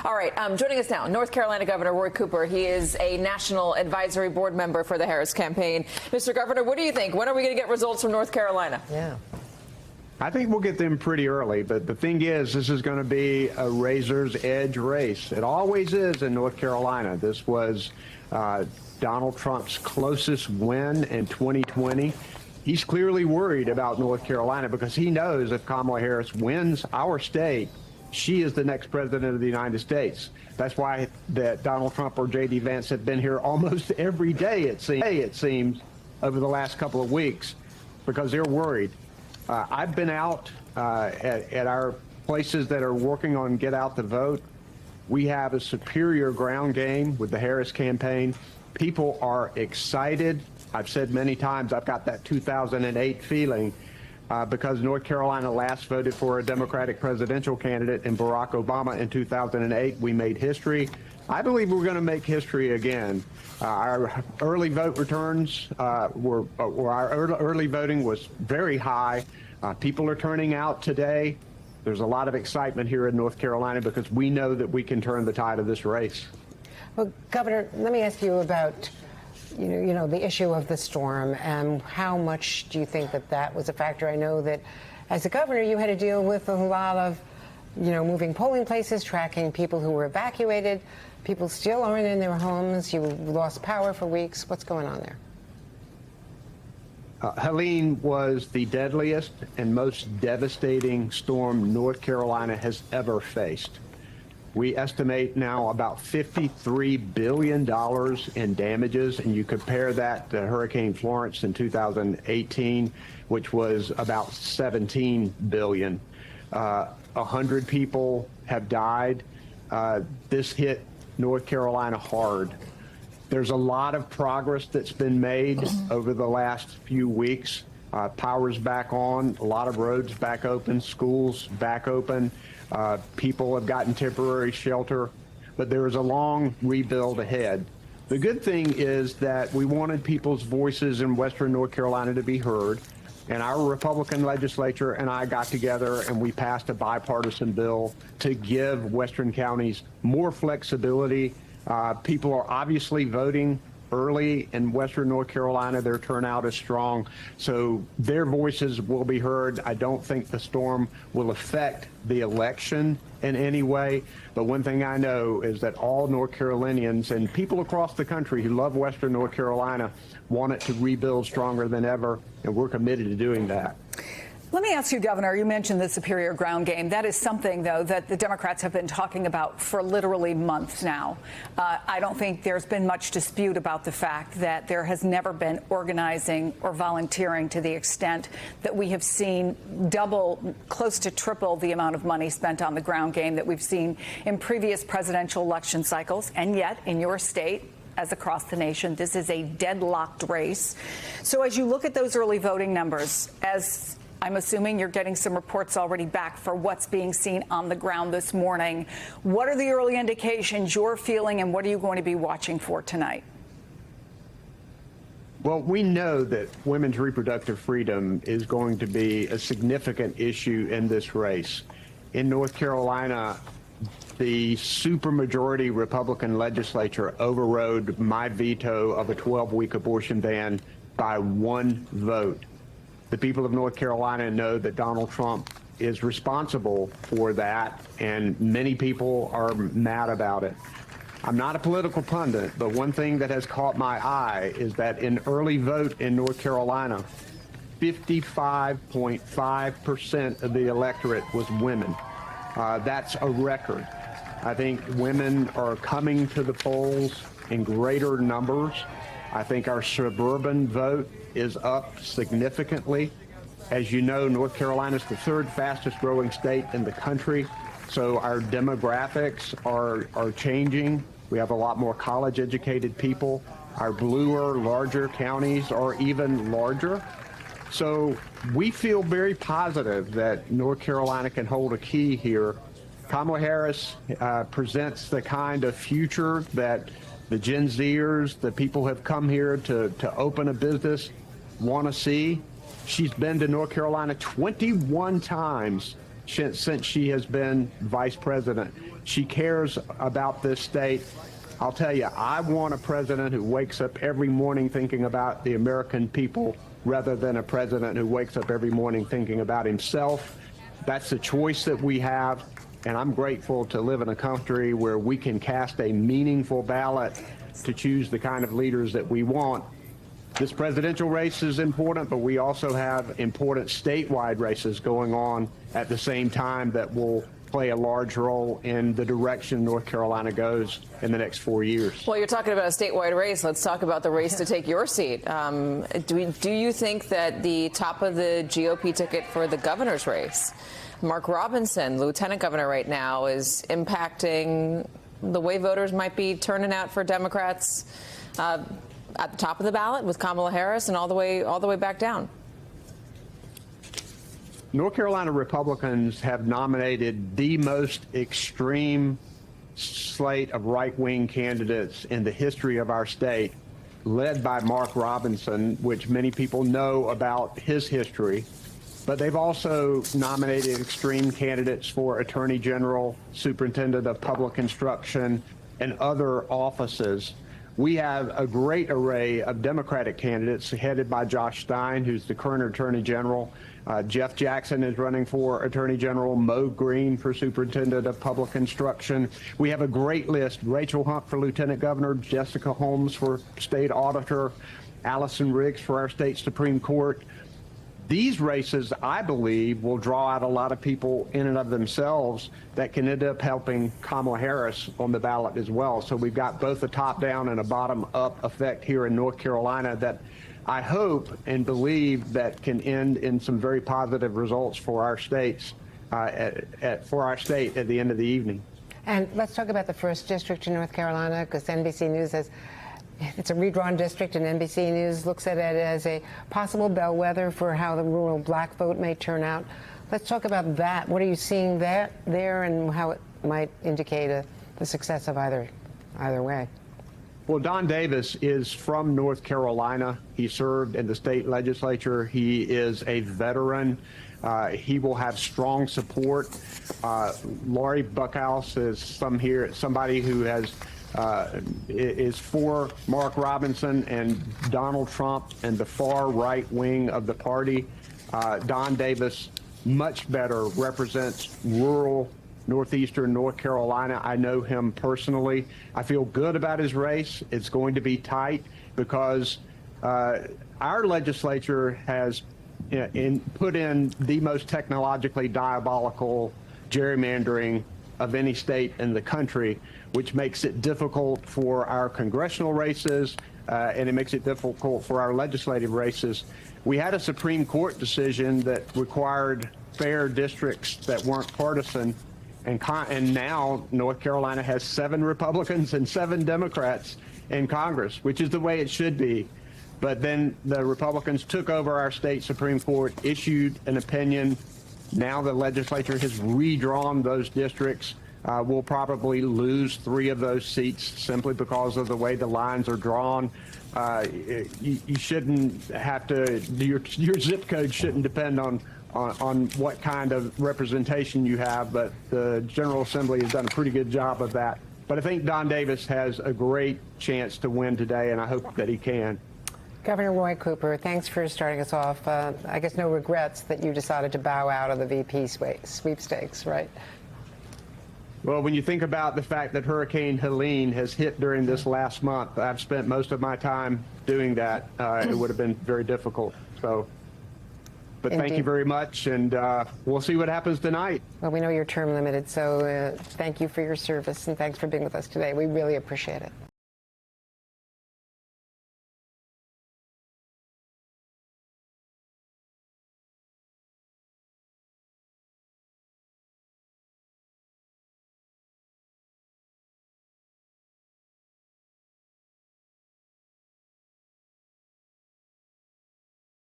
All right, joining us now, North Carolina Governor Roy Cooper. He is a National Advisory Board member for the Harris campaign. Mr. Governor, what do you think? When are we going to get results from North Carolina? Yeah. I think we'll get them pretty early, but the thing is, this is going to be a razor's edge race. It always is in North Carolina. This was Donald Trump's closest win in 2020. He's clearly worried about North Carolina because he knows if Kamala Harris wins our state, she is the next president of the United States. That's why that Donald Trump or J.D. Vance have been here almost every day, it seems, over the last couple of weeks, because they're worried. I've been out at our places that are working on Get Out the Vote. We have a superior ground game with the Harris campaign. People are excited. I've said many times I've got that 2008 feeling because North Carolina last voted for a Democratic presidential candidate in Barack Obama in 2008. We made history. I believe we're going to make history again. Our early vote returns our early voting was very high. People are turning out today. There's a lot of excitement here in North Carolina because we know that we can turn the tide of this race. Well, Governor, let me ask you about you know the issue of the storm and how much do you think that was a factor? I know that as a governor, you had to deal with a lot of moving polling places, tracking people who were evacuated. People still aren't in their homes. You lost power for weeks. What's going on there? Helene was the deadliest and most devastating storm North Carolina has ever faced. We estimate now about $53 billion in damages, and you compare that to Hurricane Florence in 2018, which was about $17 billion. 100 people have died. This hit North Carolina hard. There's a lot of progress that's been made over the last few weeks. Power's back on, a lot of roads back open, schools back open. People have gotten temporary shelter, but there is a long rebuild ahead. The good thing is that we wanted people's voices in Western North Carolina to be heard. And our Republican legislature and I got together and we passed a bipartisan bill to give Western counties more flexibility. People are obviously voting early in Western North Carolina. Their turnout is strong, so their voices will be heard. I don't think the storm will affect the election in any way, but one thing I know is that all North Carolinians and people across the country who love Western North Carolina want it to rebuild stronger than ever, and we're committed to doing that. Let me ask you, Governor, you mentioned the superior ground game. That is something, though, that the Democrats have been talking about for literally months now. I don't think there's been much dispute about the fact that there has never been organizing or volunteering to the extent that we have seen double, close to triple the amount of money spent on the ground game that we've seen in previous presidential election cycles. And yet, in your state, as across the nation, this is a deadlocked race. So as you look at those early voting numbers, as I'm assuming you're getting some reports already back for what's being seen on the ground this morning. What are the early indications you're feeling, and what are you going to be watching for tonight? Well, we know that women's reproductive freedom is going to be a significant issue in this race. In North Carolina, the supermajority Republican legislature overrode my veto of a 12-week abortion ban by one vote. The people of North Carolina know that Donald Trump is responsible for that, and many people are mad about it. I'm not a political pundit, but one thing that has caught my eye is that in early vote in North Carolina, 55.5% of the electorate was women. That's a record. I think women are coming to the polls in greater numbers. I think our suburban vote is up significantly. As you know, North Carolina is the third fastest growing state in the country. So our demographics are changing. We have a lot more college educated people. Our bluer, larger counties are even larger. So we feel very positive that North Carolina can hold a key here. Kamala Harris presents the kind of future that the Gen Zers, the people who have come here to open a business, want to see. She's been to North Carolina 21 times since she has been vice president. She cares about this state. I'll tell you, I want a president who wakes up every morning thinking about the American people rather than a president who wakes up every morning thinking about himself. That's the choice that we have, and I'm grateful to live in a country where we can cast a meaningful ballot to choose the kind of leaders that we want. This presidential race is important, but we also have important statewide races going on at the same time that will play a large role in the direction North Carolina goes in the next 4 years. Well, you're talking about a statewide race. Let's talk about the race to take your seat. Do you think that the top of the GOP ticket for the governor's race, Mark Robinson, lieutenant governor right now, is impacting the way voters might be turning out for Democrats at the top of the ballot with Kamala Harris and all the way back down? North Carolina Republicans have nominated the most extreme slate of right-wing candidates in the history of our state, led by Mark Robinson, which many people know about his history. But they've also nominated extreme candidates for Attorney General, Superintendent of Public Instruction, and other offices. We have a great array of Democratic candidates headed by Josh Stein, who's the current Attorney General. Jeff Jackson is running for Attorney General, Mo Green for Superintendent of Public Instruction. We have a great list: Rachel Hunt for Lieutenant Governor, Jessica Holmes for State Auditor, Allison Riggs for our state Supreme Court. These races, I believe, will draw out a lot of people in and of themselves that can end up helping Kamala Harris on the ballot as well. So we've got both a top-down and a bottom-up effect here in North Carolina that I hope and believe that can end in some very positive results for our states, for our state at the end of the evening. And let's talk about the first district in North Carolina, because NBC News has, it's a redrawn district, and NBC News looks at it as a possible bellwether for how the rural black vote may turn out. Let's talk about that. What are you seeing there and how it might indicate the success of either way? Well, Don Davis is from North Carolina. He served in the state legislature. He is a veteran. He will have strong support. Lori Buckhouse is somebody who has is for Mark Robinson and Donald Trump and the far right wing of the party. Don Davis much better represents rural northeastern North Carolina. I know him personally. I feel good about his race. It's going to be tight because our legislature has put in the most technologically diabolical gerrymandering of any state in the country, which makes it difficult for our congressional races and it makes it difficult for our legislative races. We had a Supreme Court decision that required fair districts that weren't partisan, and now North Carolina has 7 Republicans and 7 Democrats in Congress, which is the way it should be. But then the Republicans took over our state Supreme Court, issued an opinion. Now the legislature has redrawn those districts. We'll probably lose 3 of those seats simply because of the way the lines are drawn. You shouldn't have to, your zip code shouldn't depend on what kind of representation you have, but the General Assembly has done a pretty good job of that. But I think Don Davis has a great chance to win today, and I hope that he can. Governor Roy Cooper, thanks for starting us off. I guess no regrets that you decided to bow out of the VP sweepstakes, right? Well, when you think about the fact that Hurricane Helene has hit during this last month, I've spent most of my time doing that. It would have been very difficult. But Indeed. Thank you very much, and we'll see what happens tonight. Well, we know you're term limited, so thank you for your service, and thanks for being with us today. We really appreciate it.